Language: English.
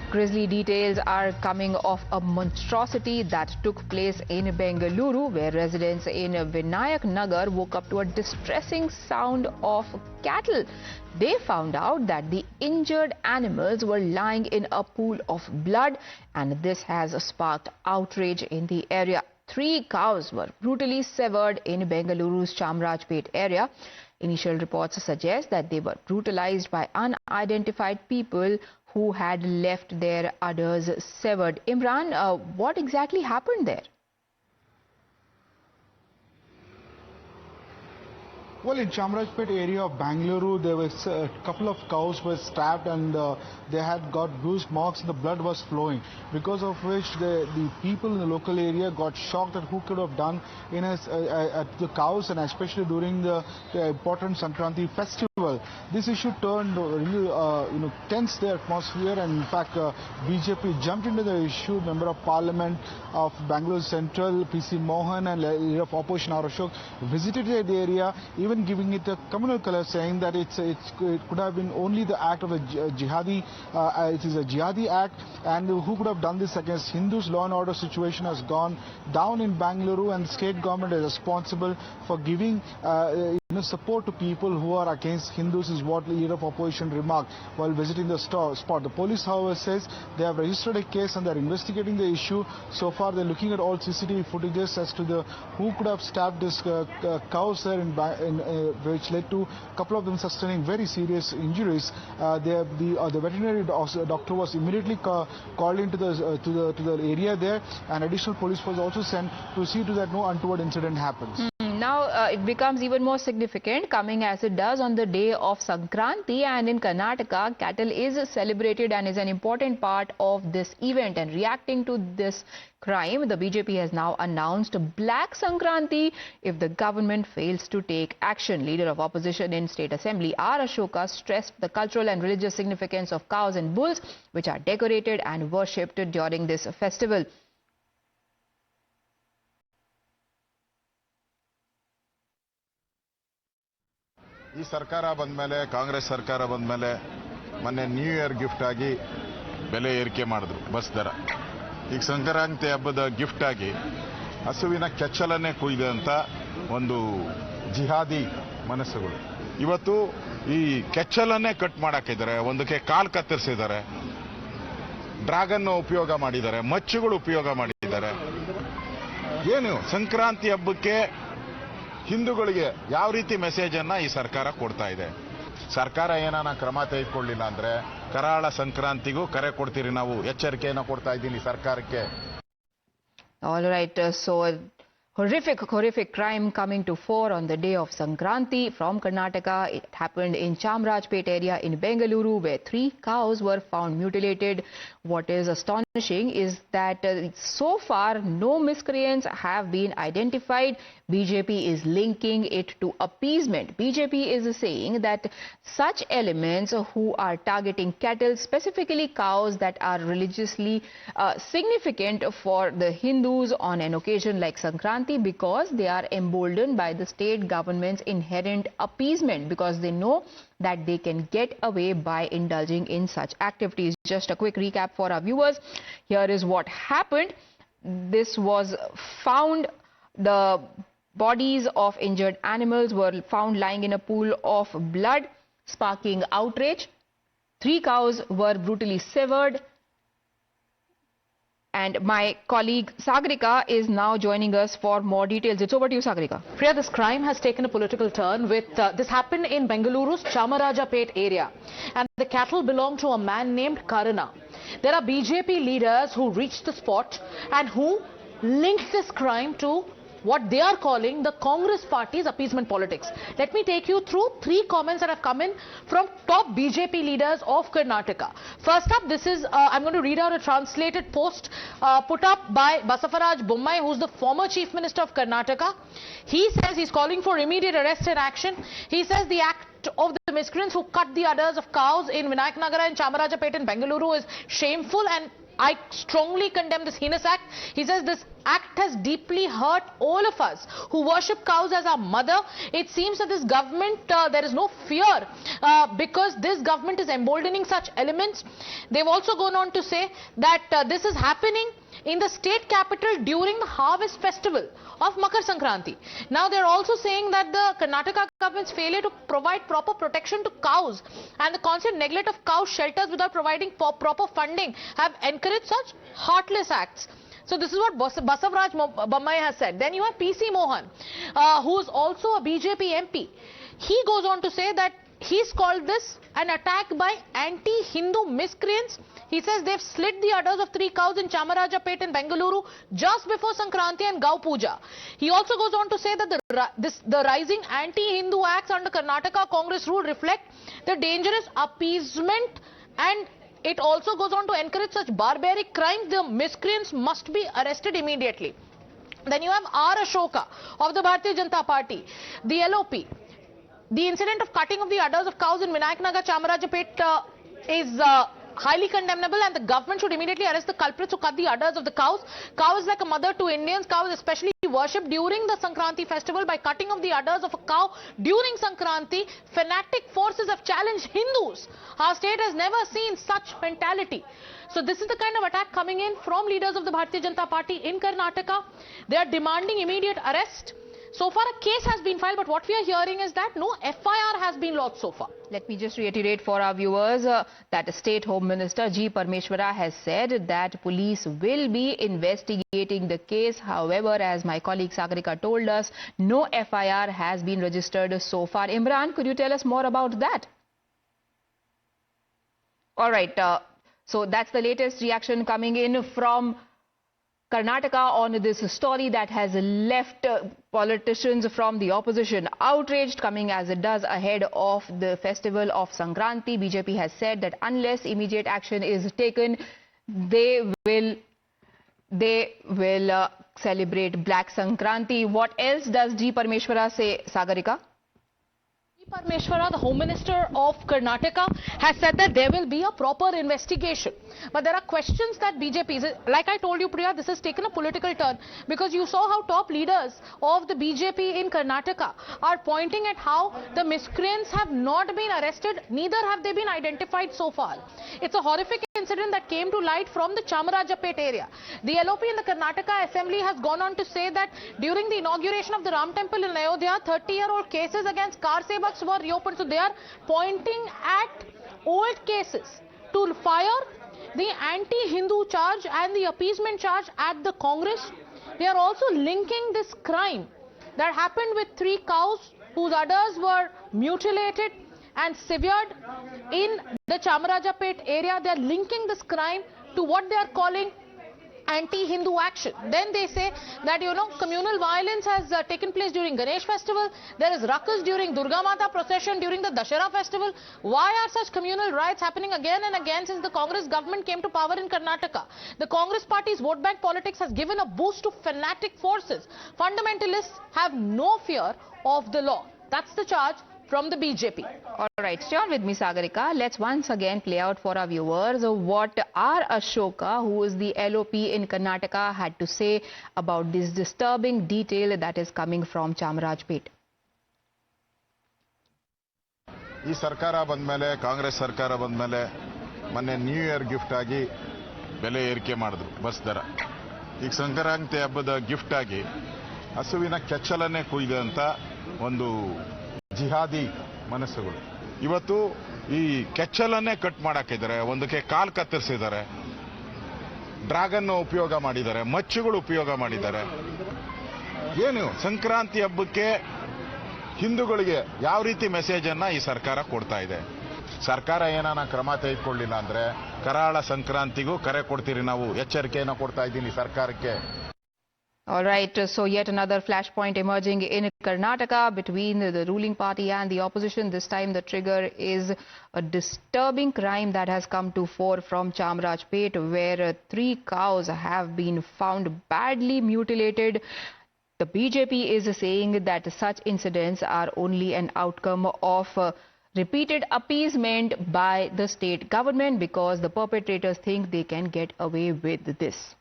Grisly details are coming of a monstrosity that took place in Bengaluru, where residents in Vinayak Nagar woke up to a distressing sound of cattle. They found out that the injured animals were lying in a pool of blood, and this has sparked outrage in the area. 3 cows were brutally severed in Bengaluru's Chamrajpet area. Initial reports suggest that they were brutalized by unidentified people who had left their udders severed. Imran, what exactly happened there? Well, in Chamrajpet area of Bengaluru, there was a couple of cows were stabbed and they had got bruise marks and the blood was flowing, because of which the people in the local area got shocked at who could have done at the cows, and especially during the important Sankranti festival. This issue turned really tense the atmosphere, and in fact BJP jumped into the issue. Member of Parliament of Bangalore Central, PC Mohan, and leader of opposition Ashok visited the area, even giving it a communal color, saying that it could have been only the act of a jihadi, it is a jihadi act, and who could have done this against Hindus. Law and order situation has gone down in Bengaluru, and the state government is responsible for giving support to people who are against Hindus, is what the leader of opposition remarked while visiting the spot. The police, however, says they have registered a case and they are investigating the issue. So far, they are looking at all CCTV footages as to who could have stabbed this cows there, which led to a couple of them sustaining very serious injuries. The veterinary doctor was immediately called into the area there, and additional police was also sent to see to that no untoward incident happens. Now it becomes even more significant, coming as it does on the day of Sankranti, and in Karnataka, cattle is celebrated and is an important part of this event. And reacting to this crime, the BJP has now announced Black Sankranti if the government fails to take action. Leader of opposition in State Assembly R. Ashoka stressed the cultural and religious significance of cows and bulls, which are decorated and worshipped during this festival. ಈ ಸರ್ಕಾರ ಬಂದ ಮೇಲೆ, ಕಾಂಗ್ರೆಸ್ ಸರ್ಕಾರ ಬಂದ ಮೇಲೆ ಮೊನ್ನೆ new year gift ಆಗಿ ಬೆಲೆ ಏರಿಕೆ ಮಾಡಿದ್ರು ಬಸ್ ದರ. ಈಗ ಸಂಕ್ರಾಂತಿ ಹಬ್ಬದ ಗಿಫ್ಟ್ ಆಗಿ ಹಸುವಿನ ಕೆಚ್ಚಲನ್ನೇ ಕುಯ್ದಂತ ಒಂದು ಜಿಹಾದಿ ಮನಸ್ಸುಗಳು ಇವತ್ತು ಈ ಕೆಚ್ಚಲನ್ನೇ ಕಟ್ ಮಾಡಾಕಿದ್ದಾರೆ, ಒಂದಕ್ಕೆ ಕಾಲು ಕತ್ತರಿಸಿದ್ದಾರೆ, ಡ್ರ್ಯಾಗನ್ ಉಪಯೋಗ ಮಾಡಿದ್ದಾರೆ, ಮಚ್ಚುಗಳು ಉಪಯೋಗ ಮಾಡಿದ್ದಾರೆ. ಏನು ಸಂಕ್ರಾಂತಿ ಹಬ್ಬಕ್ಕೆ ಹಿಂದೂಗಳಿಗೆ ಯಾವ ರೀತಿ ಮೆಸೇಜ್ ಅನ್ನ ಈ ಸರ್ಕಾರ ಕೊಡ್ತಾ ಇದೆ? ಸರ್ಕಾರ ಏನಾನ ಕ್ರಮ ತೆಗೆದುಕೊಳ್ಳಿಲ್ಲ ಅಂದ್ರೆ ಕರಾಳ ಸಂಕ್ರಾಂತಿಗೂ ಕರೆ ಕೊಡ್ತೀರಿ ನಾವು, ಎಚ್ಚರಿಕೆಯನ್ನು ಕೊಡ್ತಾ ಇದ್ದೀನಿ ಸರ್ಕಾರಕ್ಕೆ. All right, so horrific crime coming to fore on the day of Sankranti from Karnataka. It happened in Chamrajpet area in Bengaluru, where 3 cows were found mutilated. What is astonishing is that so far no miscreants have been identified. BJP is linking it to appeasement. BJP is saying that such elements who are targeting cattle, specifically cows that are religiously significant for the Hindus on an occasion like Sankranti, because they are emboldened by the state government's inherent appeasement, because they know that they can get away by indulging in such activities. Just a quick recap for our viewers. Here is what happened. This was found. The bodies of injured animals were found lying in a pool of blood, sparking outrage. 3 cows were brutally severed. And my colleague Sagrika is now joining us for more details. It's over to you, Sagrika. Priya, this crime has taken a political turn with this happened in Bengaluru's Chamarajapet area, and the cattle belong to a man named Karna. There are BJP leaders who reached the spot and who linked this crime to what they are calling the Congress party's appeasement politics. Let me take you through 3 comments that have come in from top BJP leaders of Karnataka. First up, this is, I'm going to read out a translated post put up by Basavaraj Bommai, who's the former Chief Minister of Karnataka. He says he's calling for immediate arrest and action. He says the act of the miscreants who cut the udders of cows in Vinayak Nagar and Chamarajapet in Bengaluru is shameful, and I strongly condemn this heinous act. He says this act has deeply hurt all of us who worship cows as our mother. It seems that this government, there is no fear because this government is emboldening such elements. They've also gone on to say that this is happening in the state capital during the harvest festival of Makar Sankranti. Now they're also saying that the Karnataka government's failure to provide proper protection to cows and the constant neglect of cow shelters without providing proper funding have encouraged such heartless acts. So this is what Basavaraj Bommai has said. Then you have PC Mohan, who is also a BJP MP. He goes on to say that he's called this an attack by anti-Hindu miscreants. He says they've slit the udders of 3 cows in Chamarajapet in Bengaluru just before Sankranti and Gau Pooja. He also goes on to say that the rising anti-Hindu acts under Karnataka Congress rule reflect the dangerous appeasement, and it also goes on to encourage such barbaric crimes. The miscreants must be arrested immediately. Then you have R. Ashoka of the Bharatiya Janata Party, the LOP. The incident of cutting of the udders of cows in Vinayaknagar, Chamarajapet is highly condemnable, and the government should immediately arrest the culprits who cut the udders of the cows. Cow is like a mother to Indians. Cow is especially worshipped during the Sankranti festival. By cutting of the udders of a cow during Sankranti, fanatic forces have challenged Hindus. Our state has never seen such mentality. So this is the kind of attack coming in from leaders of the Bharatiya Janata Party in Karnataka. They are demanding immediate arrest. So far a case has been filed, but what we are hearing is that no FIR has been lodged so far. Let me just reiterate for our viewers that State Home Minister G. Parameshwara has said that police will be investigating the case. However, as my colleague Sagarika told us, no FIR has been registered so far. Imran, could you tell us more about that? All right, so that's the latest reaction coming in from Karnataka on this story that has left politicians from the opposition outraged, coming as it does ahead of the festival of Sankranti. BJP has said that unless immediate action is taken, they will celebrate Black Sankranti. What else does G. Parameshwara say, Sagarika? Parameshwara, the Home Minister of Karnataka, has said that there will be a proper investigation. But there are questions that BJP, like I told you, Priya, this has taken a political turn, because you saw how top leaders of the BJP in Karnataka are pointing at how the miscreants have not been arrested, neither have they been identified so far. It's a horrific incident that came to light from the Chamarajapet area. The LOP in the Karnataka Assembly has gone on to say that during the inauguration of the Ram Temple in Ayodhya, 30-year-old cases against car sebaks were reopened. So they are pointing at old cases to fire the anti-Hindu charge and the appeasement charge at the Congress. They are also linking this crime that happened with 3 cows whose udders were mutilated and severed in the Chamarajapet area. They are linking this crime to what they are calling anti-Hindu action. Then they say that, communal violence has taken place during Ganesh festival. There is ruckus during Durga Mata procession during the Dashera festival. Why are such communal riots happening again and again since the Congress government came to power in Karnataka? The Congress party's vote bank politics has given a boost to fanatic forces. Fundamentalists have no fear of the law. That's the charge from the BJP. All right, stay on with me, Sagarika. Let's once again play out for our viewers what R. Ashoka, who is the LOP in Karnataka, had to say about this disturbing detail that is coming from Chamarajpet. ಈ ಸರ್ಕಾರ ಬಂದಮೇಲೆ ಕಾಂಗ್ರೆಸ್ ಸರ್ಕಾರ ಬಂದಮೇಲೆ ಮೊನ್ನೆ new year gift ಆಗಿ ಬೆಲೆ ಏರಿಕೆ ಮಾಡಿದ್ರು ಬಸ್ ದರ. ಈಗ ಸಂಕ್ರಾಂತಿ ಹಬ್ಬದ ಗಿಫ್ಟ್ ಆಗಿ ಹಸುವಿನ ಕೆಚ್ಚಲನ್ನೇ ಕುಯ್ದಂತ ಒಂದು ಜಿಹಾದಿ ಮನಸ್ಸುಗಳು ಇವತ್ತು ಈ ಕೆಚ್ಚಲನ್ನೇ ಕಟ್ ಮಾಡಾಕಿದ್ದಾರೆ, ಒಂದಕ್ಕೆ ಕಾಲ್ ಕತ್ತರಿಸಿದ್ದಾರೆ, ಡ್ರ್ಯಾಗನ್ ಉಪಯೋಗ ಮಾಡಿದ್ದಾರೆ, ಮಚ್ಚುಗಳು ಉಪಯೋಗ ಮಾಡಿದ್ದಾರೆ. ಏನು ಸಂಕ್ರಾಂತಿ ಹಬ್ಬಕ್ಕೆ ಹಿಂದೂಗಳಿಗೆ ಯಾವ ರೀತಿ ಮೆಸೇಜ್ ಅನ್ನ ಈ ಸರ್ಕಾರ ಕೊಡ್ತಾ ಇದೆ? ಸರ್ಕಾರ ಏನಾನ ಕ್ರಮ ತೆಗೆದುಕೊಳ್ಳಿಲ್ಲ ಅಂದ್ರೆ ಕರಾಳ ಸಂಕ್ರಾಂತಿಗೂ ಕರೆ ಕೊಡ್ತೀರಿ, ನಾವು ಎಚ್ಚರಿಕೆಯನ್ನು ಕೊಡ್ತಾ ಇದ್ದೀನಿ ಸರ್ಕಾರಕ್ಕೆ. All right, so yet another flashpoint emerging in Karnataka between the ruling party and the opposition. This time the trigger is a disturbing crime that has come to fore from Chamarajpet, where 3 cows have been found badly mutilated. The BJP is saying that such incidents are only an outcome of repeated appeasement by the state government because the perpetrators think they can get away with this.